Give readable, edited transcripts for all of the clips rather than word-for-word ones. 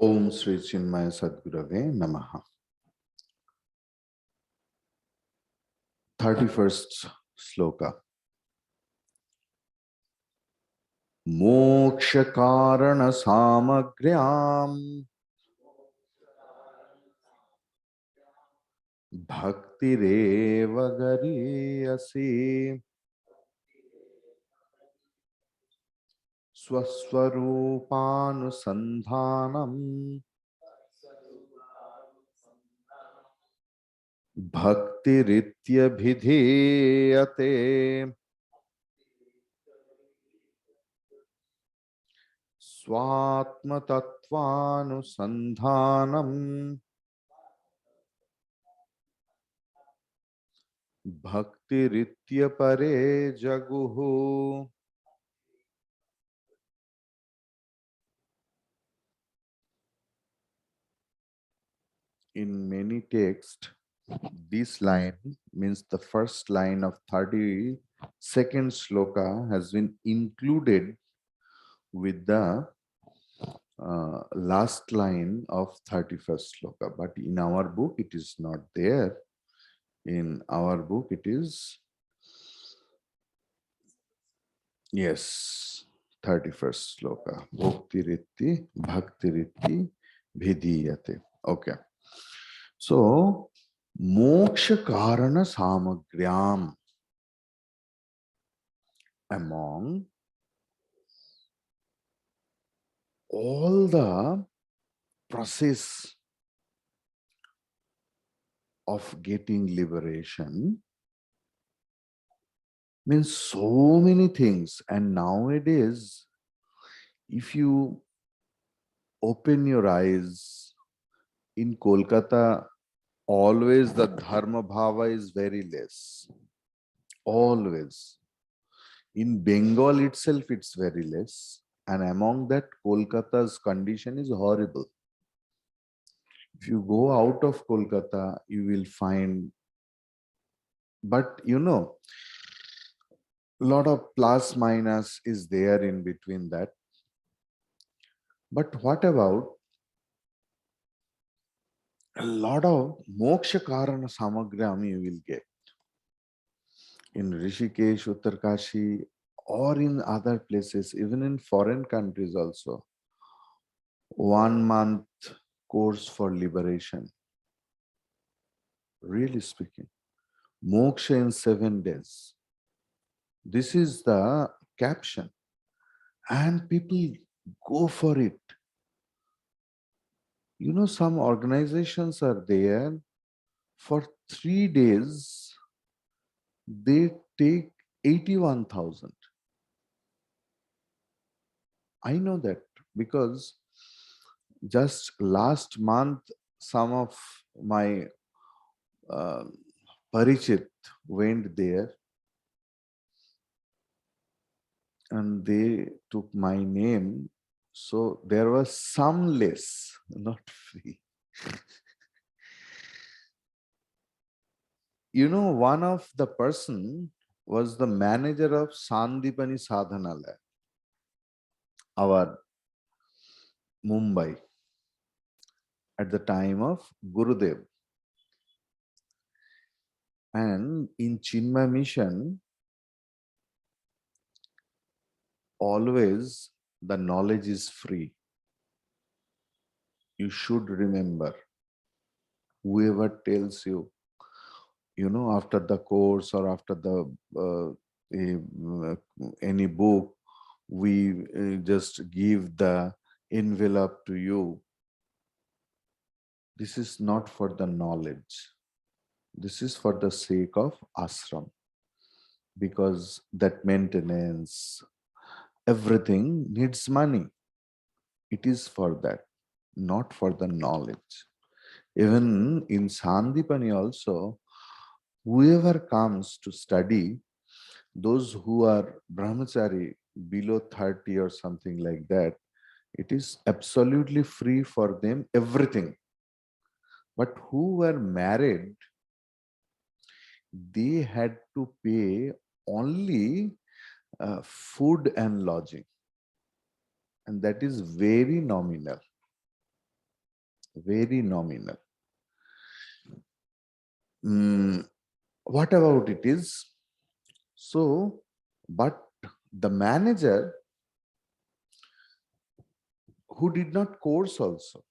Om Sri Chinmaya Sadgurave Namaha. 31st Sloka. Moksha Karana Samagryam Bhakti Reva Gariyasi Swaswarupanu Bhakti Ritya Bhidhiyate Swatma Tattvanu Sandhanam Bhakti Ritya Pare Jaguhu. In many texts, this line means the first line of 32nd sloka has been included with the last line of 31st sloka, but in our book it is not there. In our book it is, yes, 31st sloka. Bhakti Ritti, Bhakti Ritti, Bhidiyate. Okay. So, Moksha Karana Samagryam, among all the process of getting liberation, means so many things. And nowadays, if you open your eyes, in Kolkata, always the dharma bhava is very less. Always. In Bengal itself, it's very less. And among that, Kolkata's condition is horrible. If you go out of Kolkata, you will find, but you know, a lot of plus minus is there in between that. But what about a lot of moksha karana samagram you will get in Rishikesh, Uttarkashi, or in other places, even in foreign countries also. 1 month course for liberation. Really speaking, moksha in 7 days. This is the caption, and people go for it. You know, some organizations are there for 3 days, they take 81,000. I know that because just last month, some of my Parichit went there and they took my name. So there was some less, not free. You know, one of the person was the manager of Sandipani Sadhanalaya, our Mumbai, at the time of Gurudev. And in Chinmay Mission, always the knowledge is free. You should remember, whoever tells you, you know, after the course or after the any book, we just give the envelope to you. This is not for the knowledge. This is for the sake of ashram, because that maintenance, everything needs money. It is for that, not for the knowledge. Even in Sandipani also, whoever comes to study, those who are brahmachari below 30 or something like that, it is absolutely free for them, everything. But who were married, they had to pay only food and lodging. And that is very nominal. very nominal. What about it is? So, but the manager who did not course also,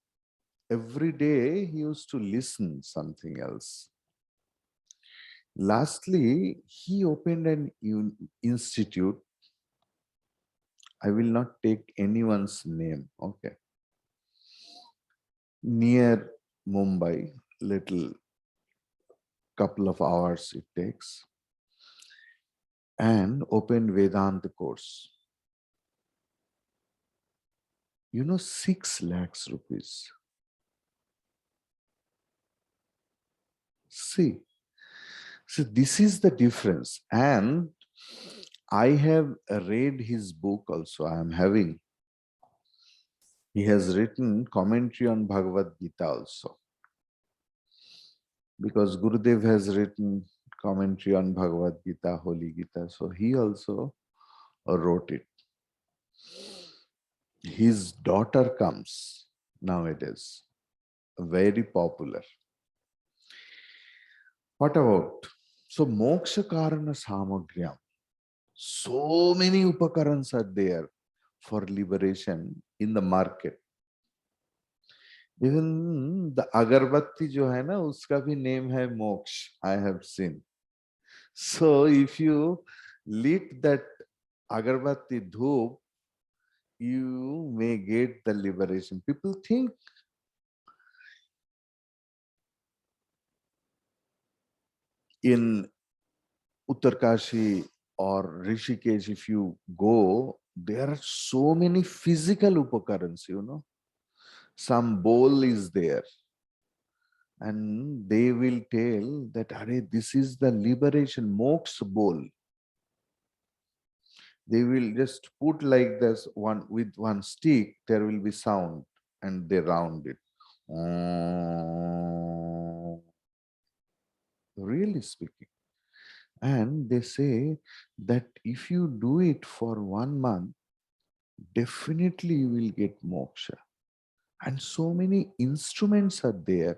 every day he used to listen something else. Lastly, he opened an institute. I will not take anyone's name, okay, near Mumbai, little couple of hours it takes, and opened Vedanta course. 6 lakhs rupees. See, so this is the difference. And I have read his book also. I am having. He has written commentary on Bhagavad Gita also. Because Gurudev has written commentary on Bhagavad Gita, Holy Gita. So he also wrote it. His daughter comes nowadays, very popular. What about? So moksha karana samagryam. So many upakarans are there for liberation in the market. Even the agarbatti जो है ना उसका भी name है मोक्ष. I have seen. So if you lit that agarbatti dhoop, you may get the liberation. People think in Uttarkashi or Rishikesh, if you go, there are so many physical upakarans, Some bowl is there. And they will tell that, Are, this is the liberation, moksha bowl. They will just put like this one with one stick, there will be sound, and they round it. Really speaking. And they say that if you do it for 1 month, definitely you will get moksha. And so many instruments are there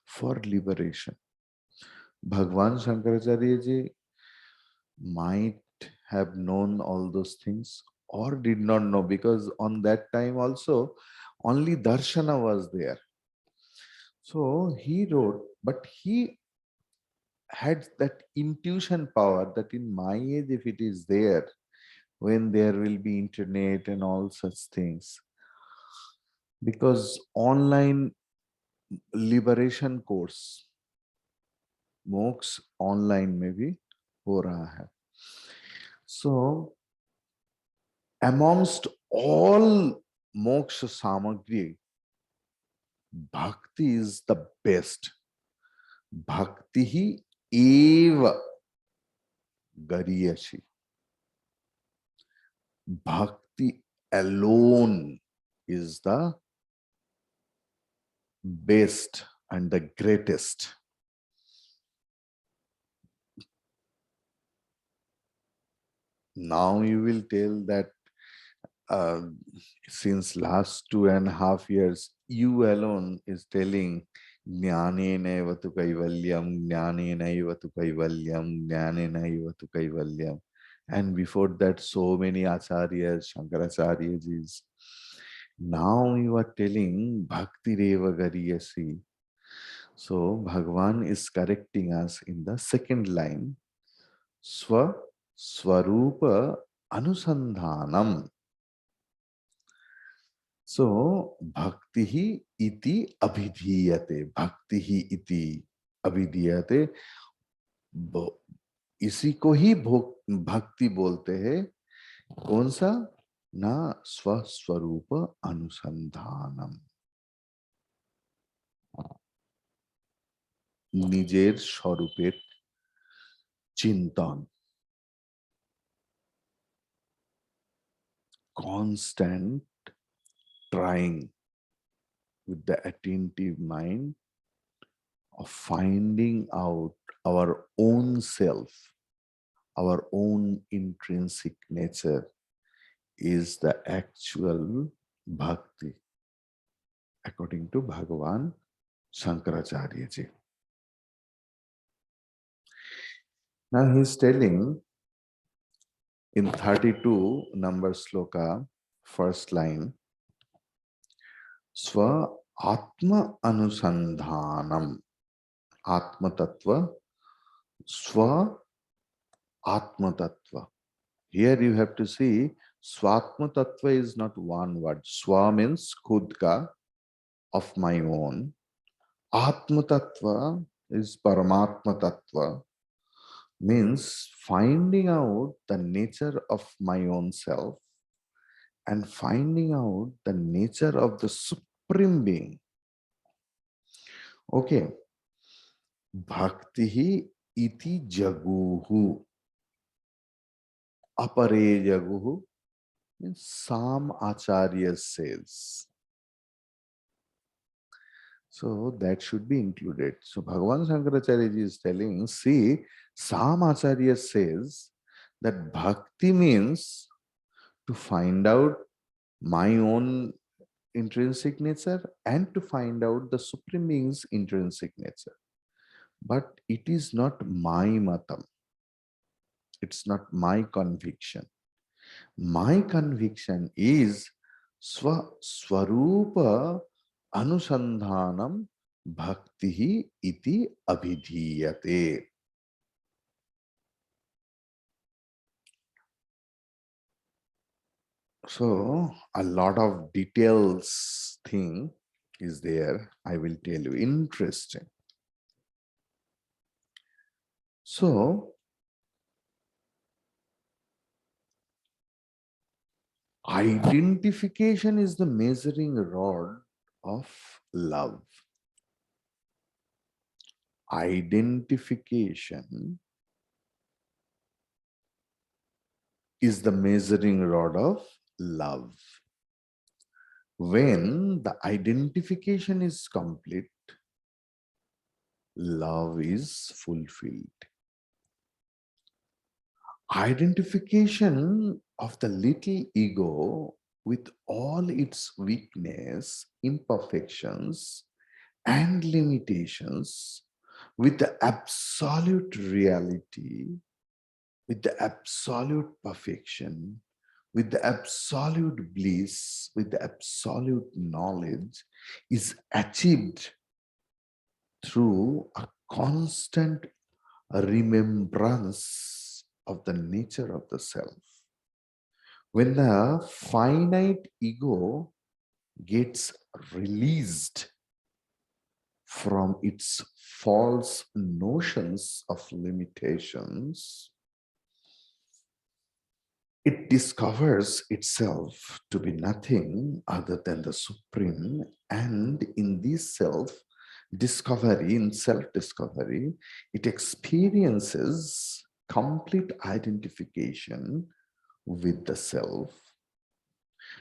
for liberation. Bhagwan Shankaracharya ji might have known all those things or did not know, because on that time also only darshana was there. So he wrote, but he had that intuition power that in my age, if it is there, when there will be internet and all such things, because online liberation course, moksha online maybe ho raha hai. So amongst all moksha samagri, bhakti is the best. Bhakti hi eva gariyashi. Bhakti alone is the best and the greatest. Now you will tell that since last 2.5 years, you alone is telling Jnanena evatu kaivalyam, Jnanena evatu kaivalyam, Jnanena evatu kaivalyam. And before that, so many acharyas, Shankaracharyasis. Now you are telling Bhakti Reva Gariyasi. So Bhagwan is correcting us in the second line. Swa Swarupa Anusandhanam. So bhakti iti abhidhiyate. Bhakti iti abhidhiyate. इसी को ही भक्ति बोलते हैं. कौन सा? ना स्वस्वरूप अनुसंधानम. নিজের স্বরূপের চিন্তন. Constant trying with the attentive mind of finding out our own self, our own intrinsic nature is the actual bhakti. according to Bhagavan Shankaracharya ji. Now he is telling in 32 number sloka, first line, Swa Atma Anusandhanam, Atma Tattva, Swa Atma Tattva. Here you have to see Swatma Tattva is not one word. Swa means Khudka, of my own. Atma Tattva is Paramatma Tattva, means finding out the nature of my own self and finding out the nature of the Supreme Being. Okay. Bhakti iti jaguhu. Apare jaguhu means Sam Acharya says. So that should be included. So Bhagavan Shankaracharya ji is telling, see, Sam Acharya says that bhakti means to find out my own intrinsic nature and to find out the Supreme Being's intrinsic nature. But it is not my matam. It's not my conviction. My conviction is Swarupa Anusandhanam Bhakti iti abhidhiyate. So a lot of details thing is there. I will tell you. Interesting. So identification is the measuring rod of love. Identification is the measuring rod of love. When the identification is complete, love is fulfilled. Identification of the little ego with all its weakness, imperfections, and limitations, with the absolute reality, with the absolute perfection, with the absolute bliss, with the absolute knowledge, is achieved through a constant remembrance of the nature of the self. When the finite ego gets released from its false notions of limitations, it discovers itself to be nothing other than the Supreme, and in this self-discovery, in self-discovery, it experiences complete identification with the self.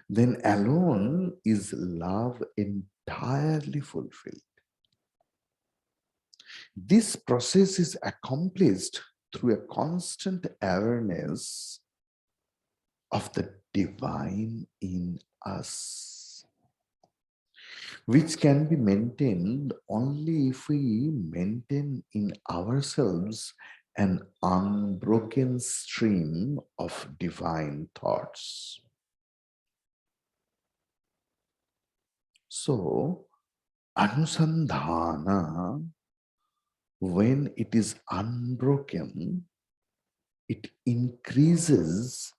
Then alone is love entirely fulfilled. This process is accomplished through a constant awareness of the divine in us, which can be maintained only if we maintain in ourselves an unbroken stream of divine thoughts. So, Anusandhana, when it is unbroken, it increases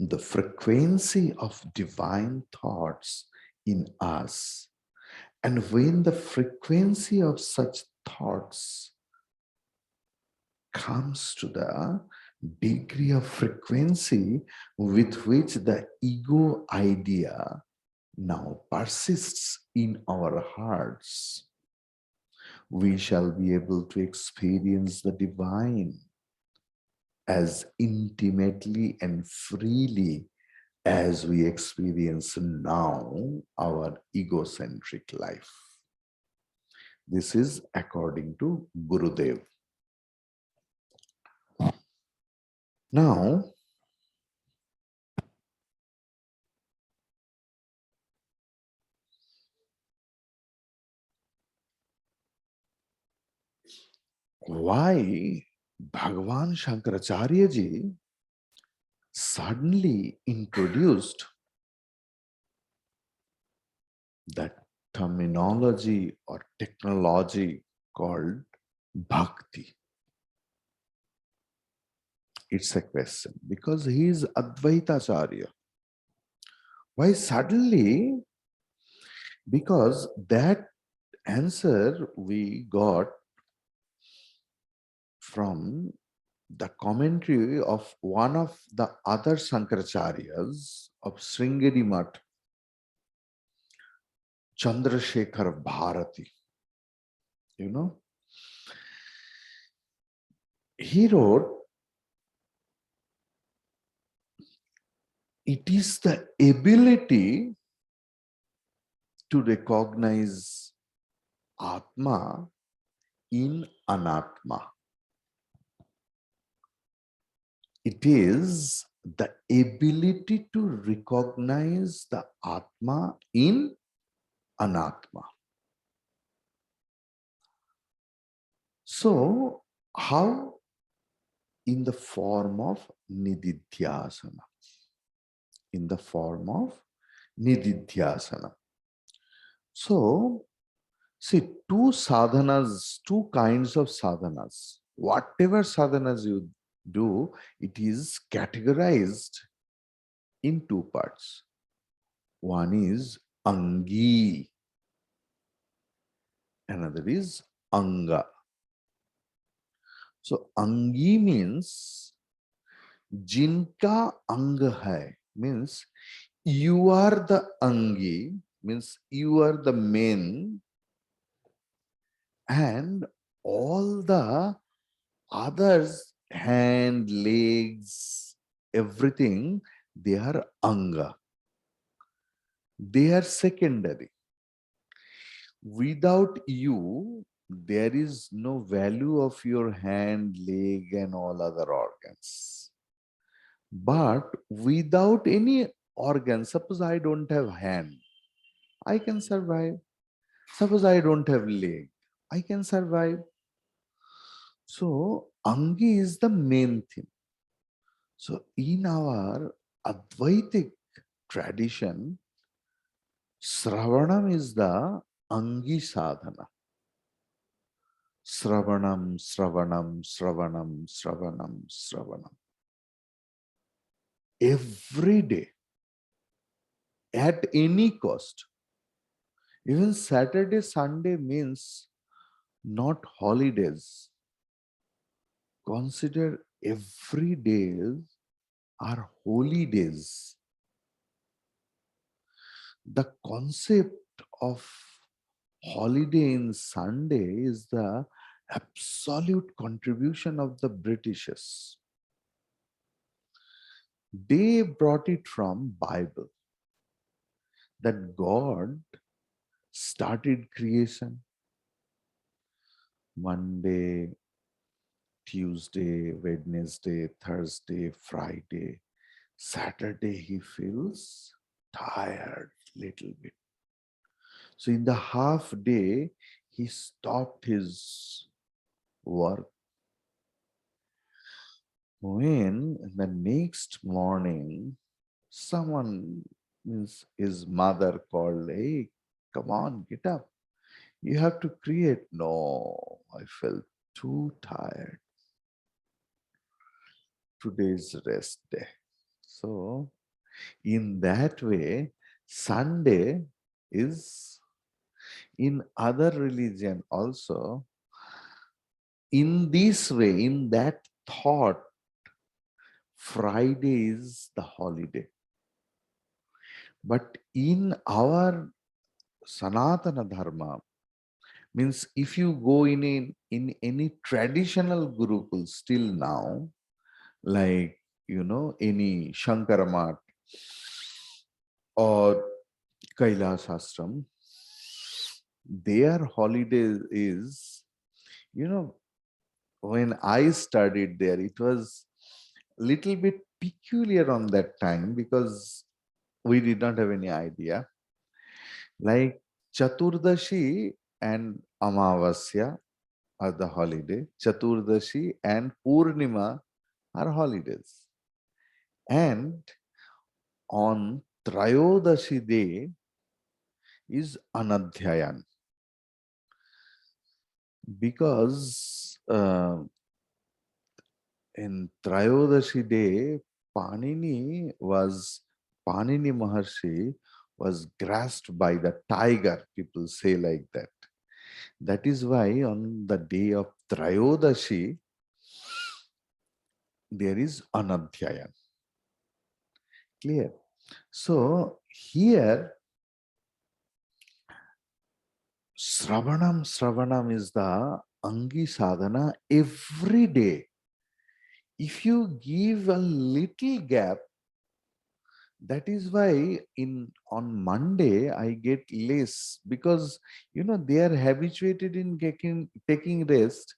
the frequency of divine thoughts in us. And when the frequency of such thoughts comes to the degree of frequency with which the ego idea now persists in our hearts, we shall be able to experience the divine as intimately and freely as we experience now our egocentric life. This is according to Gurudev. Now, why Bhagavan Shankaracharya ji suddenly introduced that terminology or technology called bhakti. It's a question because he is Advaita Acharya. Why suddenly? Because that answer we got from the commentary of one of the other Shankaracharyas of Sringeri Math, Chandrasekhar Bharati. You know, he wrote, it is the ability to recognize Atma in Anatma. It is the ability to recognize the Atma in Anatma. So, how? In the form of Nididhyasana. In the form of Nididhyasana. So, see, two kinds of sadhanas. Whatever sadhanas you do, it is categorized in two parts. One is Angi, another is Anga. So, Angi means Jinka Anga hai, means you are the Angi, means you are the main, and all the others, hand, legs, everything, they are Anga. They are secondary. Without you, there is no value of your hand, leg, and all other organs. But without any organ, suppose I don't have hand, I can survive. Suppose I don't have leg, I can survive. So, Angi is the main thing. So, in our Advaitic tradition, Sravanam is the Angi sadhana. Sravanam, Sravanam, Sravanam, Sravanam, Sravanam. Every day, at any cost. Even Saturday, Sunday means not holidays. Consider every days are holy days. The concept of holiday in Sunday is the absolute contribution of the Britishers. They brought it from Bible, that God started creation Monday, Tuesday, Wednesday, Thursday, Friday. Saturday he feels tired little bit. So in the half day, he stopped his work. When the next morning, someone, means his mother, called, hey, come on, get up. You have to create. No, I felt too tired. Today's rest day. So in that way, Sunday is, in other religion also, in this way, in that thought, Friday is the holiday. But in our Sanatana Dharma, means if you go in any traditional Gurukul still now, like, any Shankaramat or Kailas Ashram, their holiday is, when I studied there, it was little bit peculiar on that time because we did not have any idea. Like Chaturdashi and Amavasya, are the holiday. Chaturdashi and Purnima are holidays. And on Trayodashi day is Anadhyayan. Because in Trayodashi day, Panini Maharshi was grasped by the tiger, people say like that. That is why on the day of Trayodashi, there is Anadhyayan. Clear? So here, Shravanam is the Angi sadhana every day. If you give a little gap, that is why on Monday I get less, because they are habituated in taking rest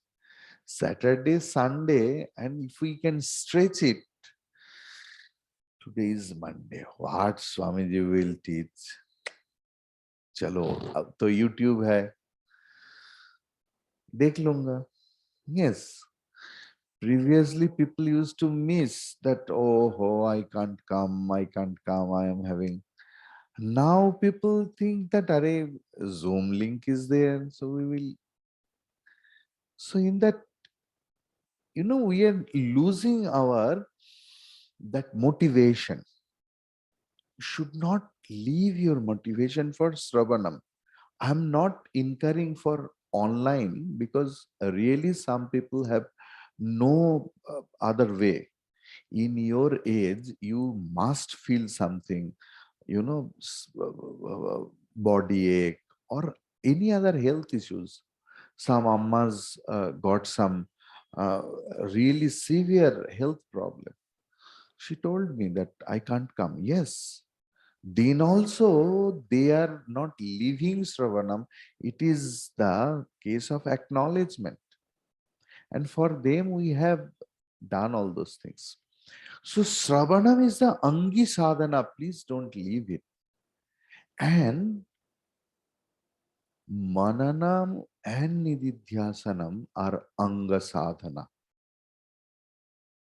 Saturday, Sunday, and if we can stretch it, today is Monday. What Swamiji will teach? चलो अब तो YouTube है, देख लूंगा. Yes, previously people used to miss that. Oh, I can't come, I am having. Now people think that array Zoom link is there, so we will. So in that, we are losing our that motivation. Should not leave your motivation for Sravanam. I'm not incurring for online, because really some people have no other way. In your age, you must feel something, body ache or any other health issues. Some ammas got some uh, really severe health problem. She told me that I can't come. Yes, then also they are not leaving Sravanam. It is the case of acknowledgement. And for them, we have done all those things. So Sravanam is the Angi sadhana. Please don't leave it. And Mananam and Nididhyasanam are Anga sadhana,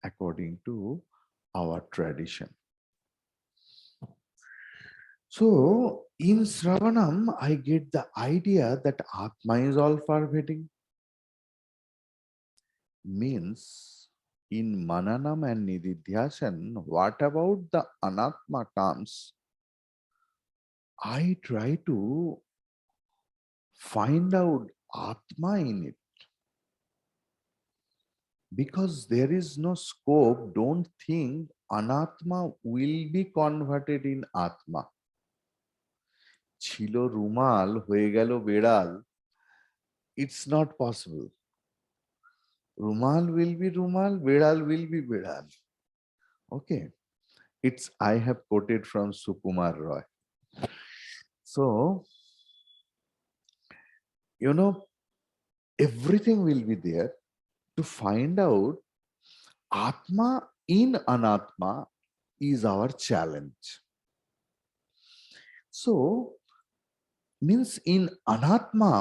according to our tradition. So in Sravanam, I get the idea that Atma is all pervading. Means in Mananam and Nididhyasan, what about the Anatma comes? I try to find out Atma in it. Because there is no scope, don't think Anatma will be converted in Atma. ছিল রুমাল হয়ে গেল বেড়াল, it's not possible. Rumal will be Rumal, Bedal will be Bedal. Okay. I have quoted from Sukumar Roy. So, everything will be there to find out Atma in Anatma is our challenge. So, means in Anatma,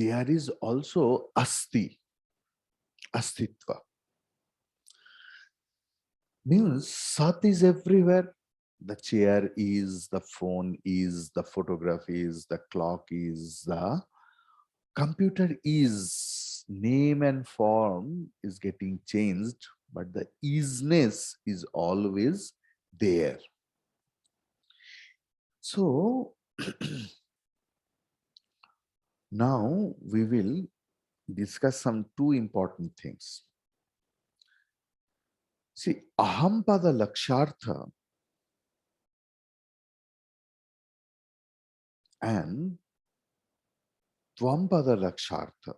there is also Astitva. Means Sat is everywhere. The chair is, the phone is, the photograph is, the clock is, the computer is. Name and form is getting changed, but the isness is always there. So now we will discuss some two important things. See, Ahampada Lakshartha and Tvampada Lakshartha,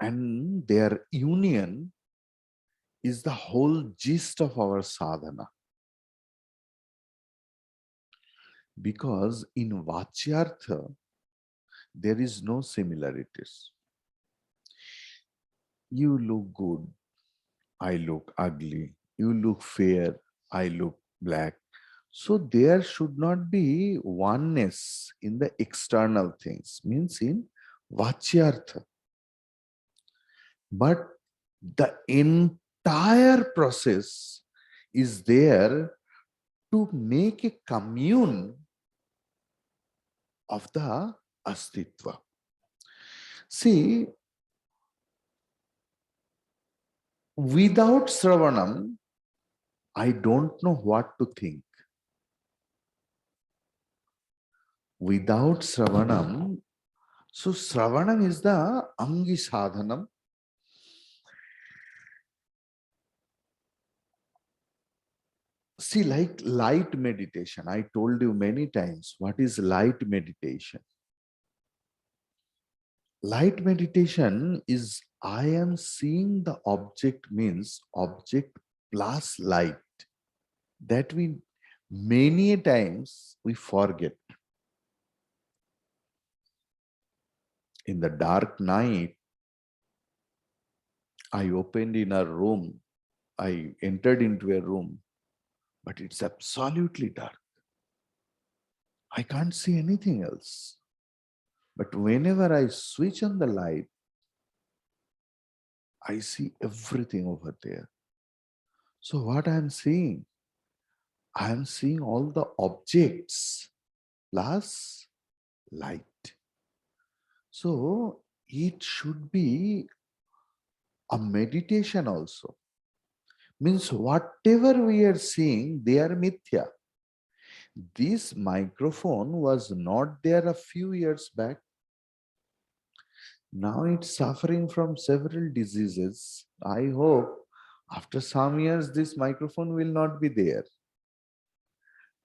and their union is the whole gist of our sadhana. Because in Vachyartha, there is no similarities. You look good, I look ugly. You look fair, I look black. So there should not be oneness in the external things, means in Vachyartha. But the entire process is there to make a commune of the Astitva. See, without Sravanam, I don't know what to think. Without Sravanam, so Sravanam is the Angi Sadhanam. See, like light meditation, I told you many times, what is light meditation? Light meditation is I am seeing the object, means object plus light. That we many times we forget. In the dark night, I opened in a room, I entered into a room, but it's absolutely dark. I can't see anything else. But whenever I switch on the light, I see everything over there. So what I'm seeing? I'm seeing all the objects plus light. So it should be a meditation also. Means whatever we are seeing, they are mithya. This microphone was not there a few years back. Now it's suffering from several diseases. I hope after some years this microphone will not be there.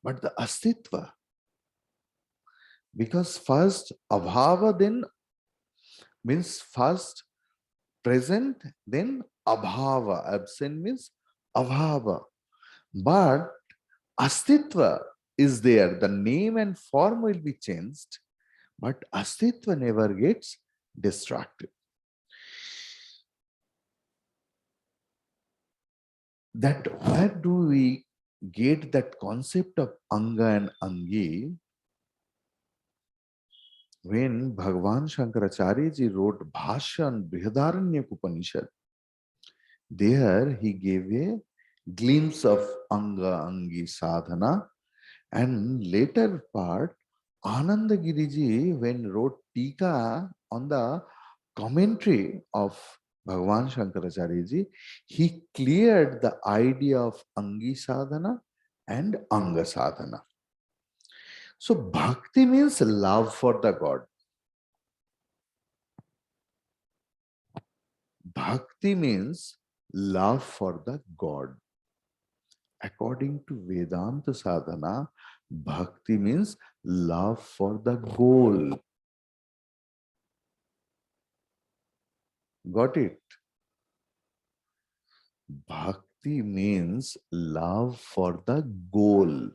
But the astitva, because first abhava, then means first present, then abhava. Absent means abhava. But astitva is there. The name and form will be changed, but astitva never gets distracted. That where do we get that concept of anga and angi? When Bhagavan Shankaracharya ji wrote Bhashya on Brihadaranyaka Upanishad, there he gave a glimpse of anga angi sadhana, and later part Ananda Giriji, when wrote Tika on the commentary of Bhagavan Shankaracharya ji, he cleared the idea of Angi Sadhana and Anga Sadhana. So Bhakti means love for the God. Bhakti means love for the God. According to Vedanta Sadhana, Bhakti means love for the goal. Got it? Bhakti means love for the goal.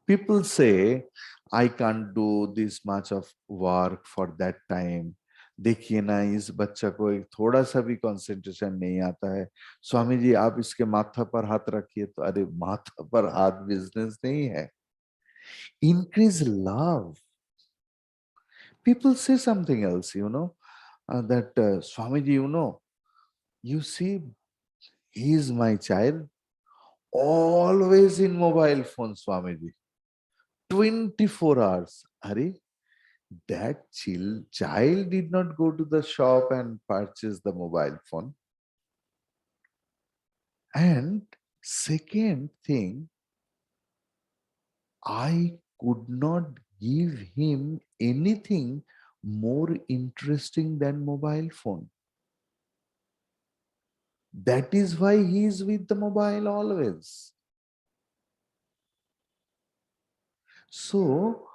People say, I can't do this much of work for that time. देखिए ना इस बच्चा को एक थोड़ा सा भी concentration नहीं आता है, स्वामी जी आप इसके माथा पर हाथ रखिए, तो अरे माथा पर हाथ बिजनेस नहीं है. Increase love. People say something else, that Swamiji, you see, he is my child, always in mobile phone, Swamiji. 24 hours. Are that child did not go to the shop and purchase the mobile phone. And second thing, I could not give him anything more interesting than mobile phone. That is why he is with the mobile always. So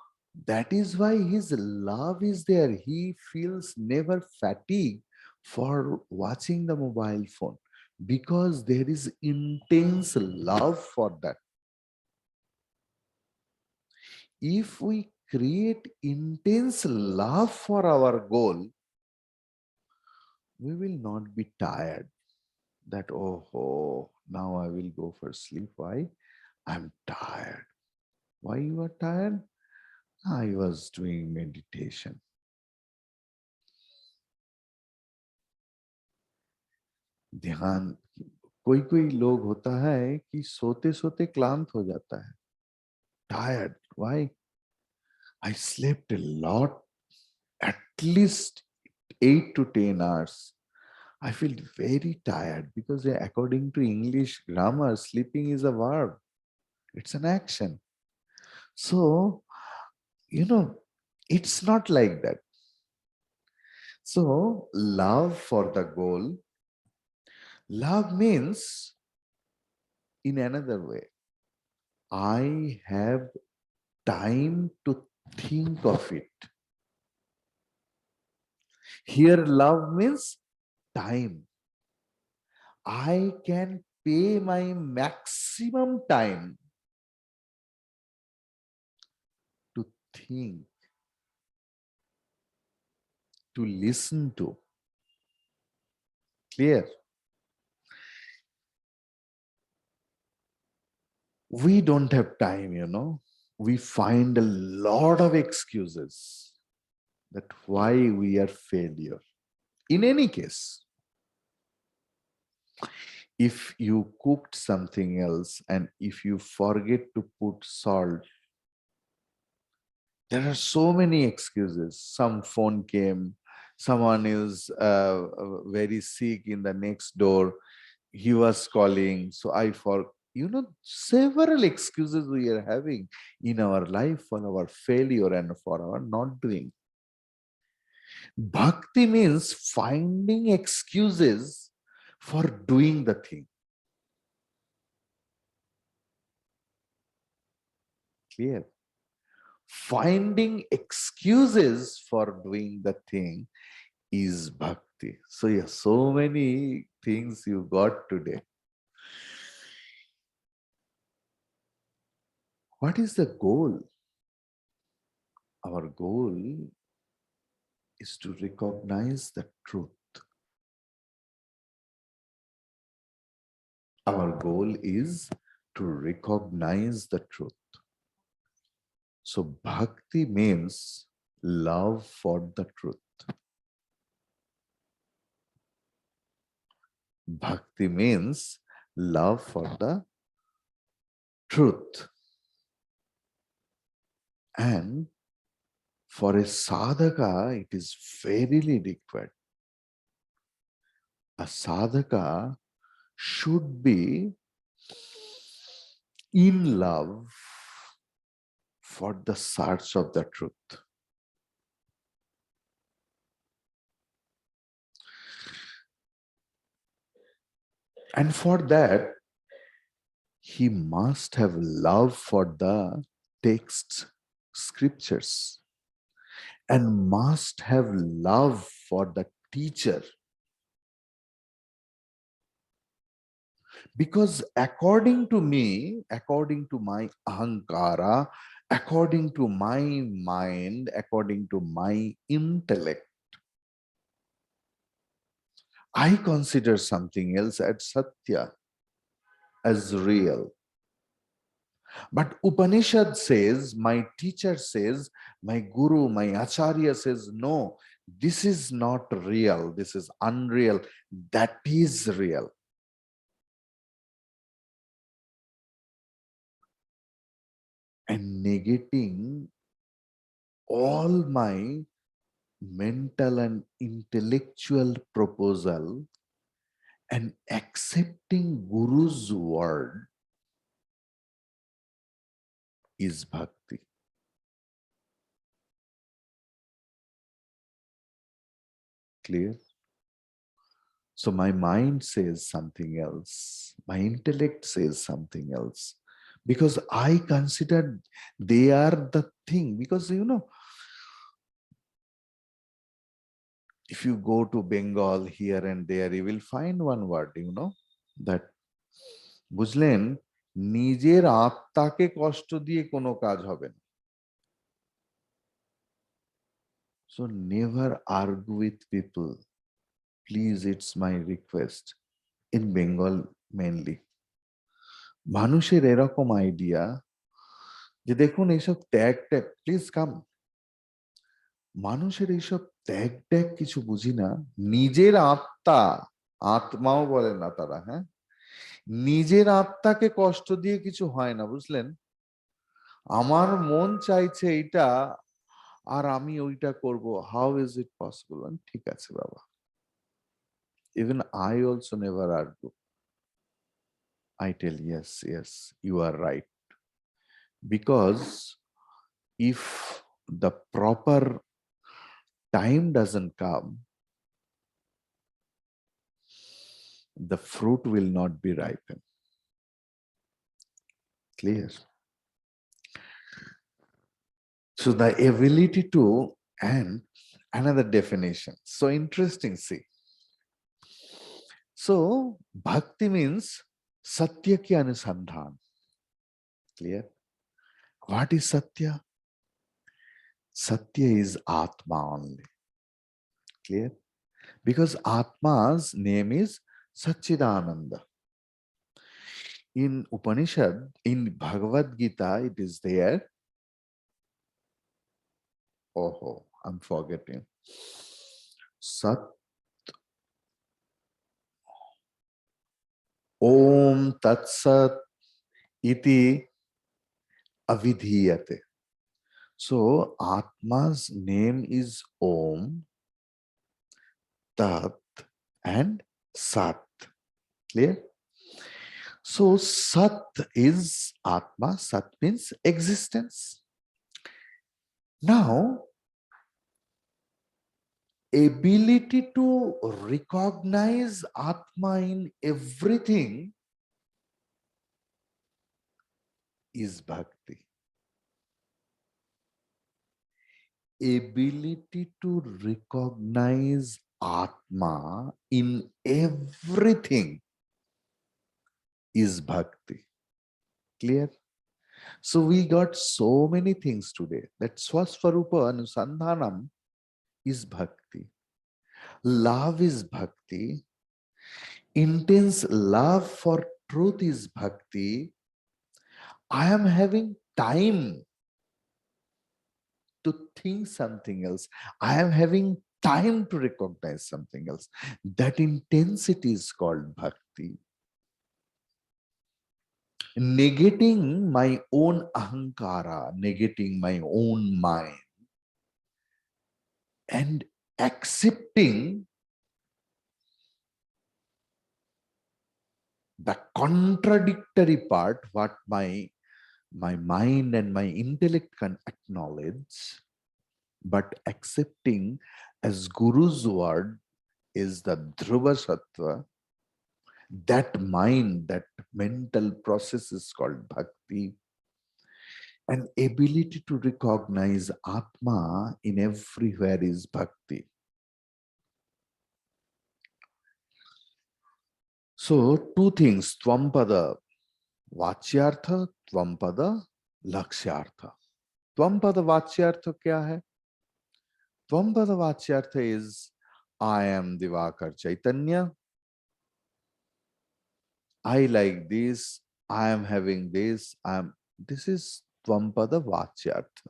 that is why his love is there. He feels never fatigued for watching the mobile phone because there is intense love for that. If we create intense love for our goal, we will not be tired that, oh, now I will go for sleep. Why? I'm tired. Why you are tired? I was doing meditation. ध्यान, कोई कोई लोग होता है कि सोते सोते क्लांत हो जाता है. Tired. Why? I slept a lot, at least 8 to 10 hours. I feel very tired because according to English grammar, sleeping is a verb. It's an action. So, you know, it's not like that. So, love for the goal. Love means, in another way, I have time to think of it. Here, love means time. I can pay my maximum time to think, to listen to. Clear? We don't have time, We find a lot of excuses that why we are failure. In any case, if you cooked something else and if you forget to put salt, there are so many excuses. Some phone came, someone is very sick in the next door, he was calling, so I for several excuses we are having in our life for our failure and for our not doing. Bhakti means finding excuses for doing the thing. Clear? Finding excuses for doing the thing is bhakti. So yeah, so many things you got today. What is the goal? Our goal is to recognize the truth. Our goal is to recognize the truth. So bhakti means love for the truth. Bhakti means love for the truth. And for a sadhaka, it is verily required. A sadhaka should be in love for the search of the truth. And for that, he must have love for the texts, scriptures, and must have love for the teacher. Because according to me, according to my ahankara, according to my mind, according to my intellect, I consider something else as satya, as real. But Upanishad says, my teacher says, my guru, my acharya says, no, this is not real, this is unreal, that is real. And negating all my mental and intellectual proposal and accepting Guru's word is bhakti. Clear? So my mind says something else, my intellect says something else, because I consider they are the thing. Because if you go to Bengal here and there, you will find one word, that বুঝলেন নিজের আত্মাকে কষ্ট দিয়ে কোনো কাজ হবে না. So never argue with people. Please, it's my request. In Bengal mainly. মানুষের এরকম আইডিয়া যে দেখুন এইসব ত্যাগ ট্যাগ, প্লিজ কাম, মানুষের এইসব ত্যাগ ট্যাগ কিছু বুঝি না, নিজের আত্মা, আত্মাও বলেন না তারা, হ্যাঁ, নিজের আত্মাকে কষ্ট দিয়ে কিছু হয় না, বুঝলেন? আমার মন চাইছে এইটা আর আমি ওইটা করব, হাউ ইজ ইট পসিবল? ঠিক আছে বাবা, even I also never argue, I tell yes, yes, you are right, because if the proper time doesn't come, the fruit will not be ripened. Clear? So the ability to, and another definition. So interesting, see. So bhakti means satya ki anusandhan. Clear? What is satya? Satya is Atma only. Clear? Because Atma's name is Satchidananda. In Upanishad, in Bhagavad Gita, it is there. Oh, I'm forgetting. Sat Om Tat Sat Iti Avidhiyate. So Atma's name is Om, Tat, and Sat. Clear? So Sat is Atma. Sat means existence. Now, ability to recognize Atma in everything is bhakti. Ability to recognize Atma in everything is bhakti. Clear? So we got so many things today. That Swasvarupa Anusandhanam is bhakti. Love is bhakti. Intense love for truth is bhakti. I am having time to think something else. I am having time to recognize something else. That intensity is called bhakti. Negating my own ahankara, negating my own mind, and accepting the contradictory part, what my mind and my intellect can acknowledge, but accepting as Guru's word is the Dhruva Sattva. That mind, that mental process is called bhakti. An ability to recognize Atma in everywhere is bhakti. So two things, Tvampada Vachyartha, Tvampada Lakshyartha. Tvampada Vachyartha kya hai? Tvampada Vachyartha is I am Divakar Chaitanya. I like this. I am having this. This is Tvampada Vachyartha.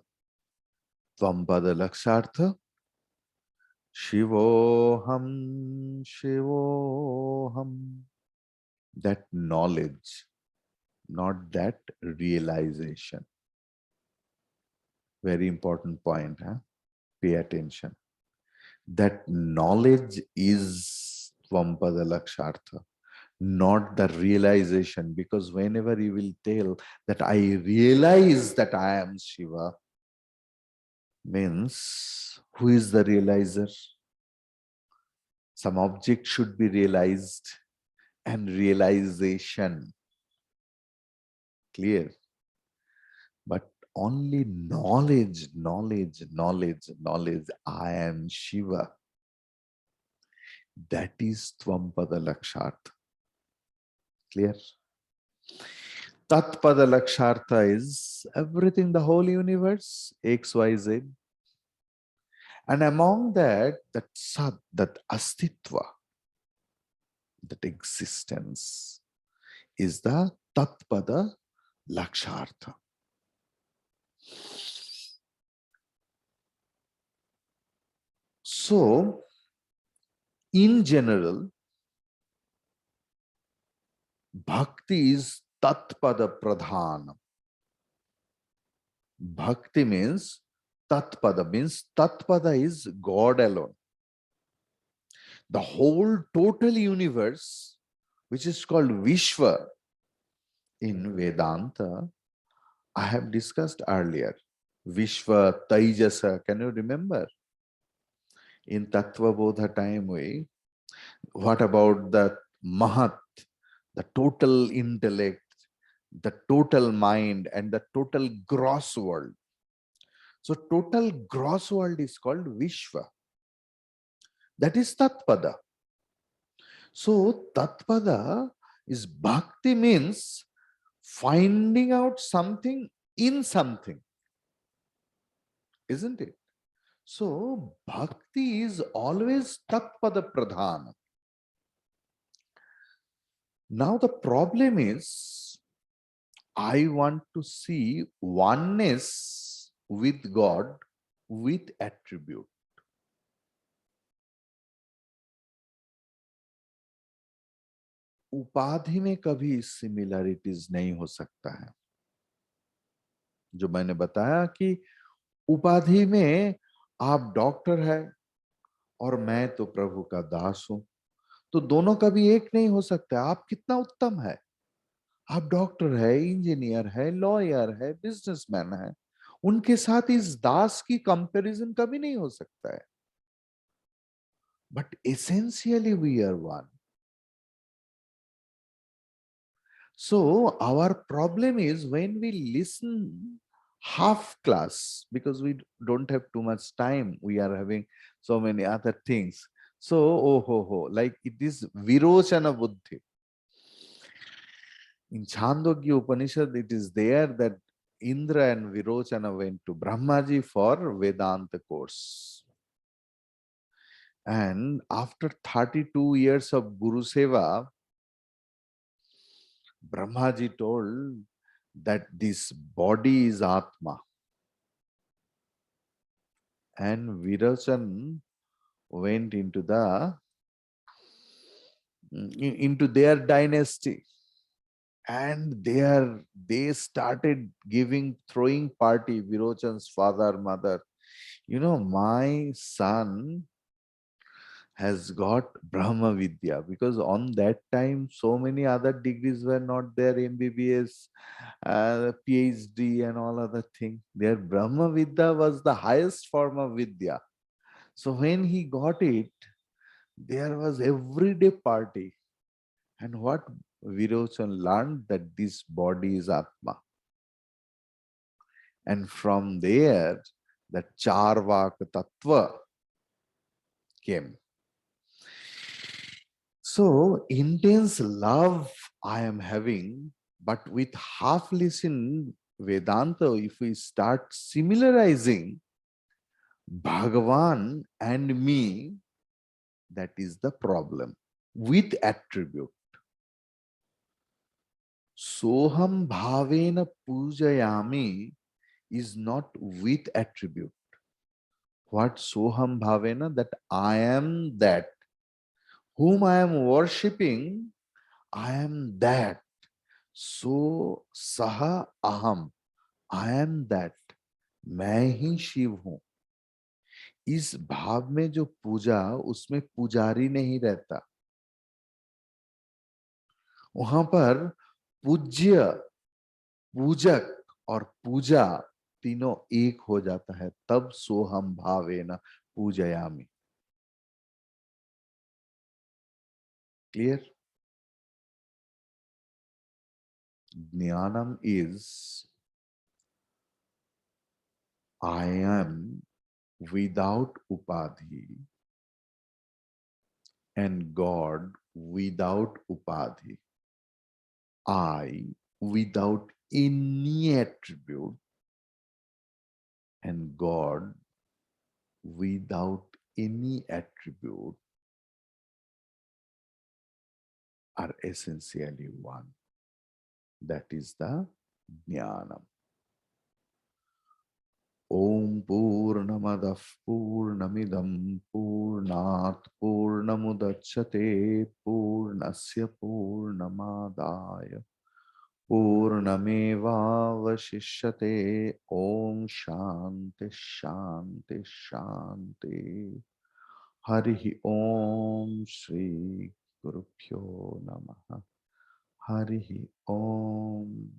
Tvampada Lakshyartha. Shivoham, Shivoham. That knowledge, not that realization. Very important point, huh? Pay attention. That knowledge is Tvampada Lakshartha, not the realization. Because whenever you will tell that I realize that I am Shiva, means who is the realizer? Some object should be realized and realization. Clear? But only knowledge, knowledge, knowledge, knowledge, I am Shiva. That is Tvampada Lakshartha. Clear? Tatpada Lakshartha is everything, the whole universe, X, Y, Z. And among that, that Sat, that Astitva, that existence is the Tatpada Lakshartha. So, in general, Bhakti is Tatpada Pradhana. Bhakti means Tatpada is God alone. The whole total universe, which is called Vishwa in Vedanta, I have discussed earlier. Vishwa, Taijasa, can you remember? In Tattva Bodha time way, what about the Mahat, the total intellect, the total mind, and the total gross world? So total gross world is called Vishwa. That is Tatpada. So Tatpada is Bhakti means finding out something in something, isn't it? So Bhakti is always Tatpada Pradhana. Now the problem is, I want to see oneness with God with attribute. उपाधि में कभी similarities नहीं हो सकता है. जो मैंने बताया कि उपाधि में आप डॉक्टर है और मैं तो प्रभु का दास हूं, तो दोनों कभी एक नहीं हो सकता. आप कितना उत्तम है, आप डॉक्टर है, इंजीनियर है, लॉयर है, बिजनेसमैन है, उनके साथ इस दास की कंपैरिजन कभी नहीं हो सकता है. But essentially we are one. So our problem is when we listen half class, because we don't have too much time, we are having so many other things. So like it is Virochana Buddhi. In Chandogya Upanishad, it is there that Indra and Virochana went to Brahmaji for Vedanta course. And after 32 years of Guru Seva, Brahmaji told that this body is Atma. And Virochan went into into their dynasty. And they started throwing party, Virochan's father, mother. You know, my son has got Brahma Vidya, because on that time so many other degrees were not there, MBBS, PhD and all other things. Their Brahma Vidya was the highest form of Vidya. So when he got it, there was everyday party. And what Virochan learned, that this body is Atma. And from there, the Charvak Tattva came. So intense love I am having, but with half listen Vedanta, if we start similarizing Bhagavan and me, that is the problem with attribute. Soham bhavena pujayami is not with attribute. What soham bhavena? That I am that. Whom I am worshipping, I am that. So saha aham, I am that. मैं ही शिव हूं. इस भाव में जो पूजा, उसमें पुजारी नहीं रहता. वहां पर पूज्य, पूजक और पूजा तीनों एक हो जाता है. तब सोहम भावेन पूजयामि. Clear? Jnanam is I am without upadhi and God without upadhi. I without any attribute and God without any attribute are essentially one. That is the jnanam. Om Purnamadah Purnamidam Purnat Purnamudachyate Purnasya Purnamadaya Purnamevavashishyate. Om Shanti Shanti Shanti. Harihi Om Shri Gurubhyo Namaha. Harihi Om.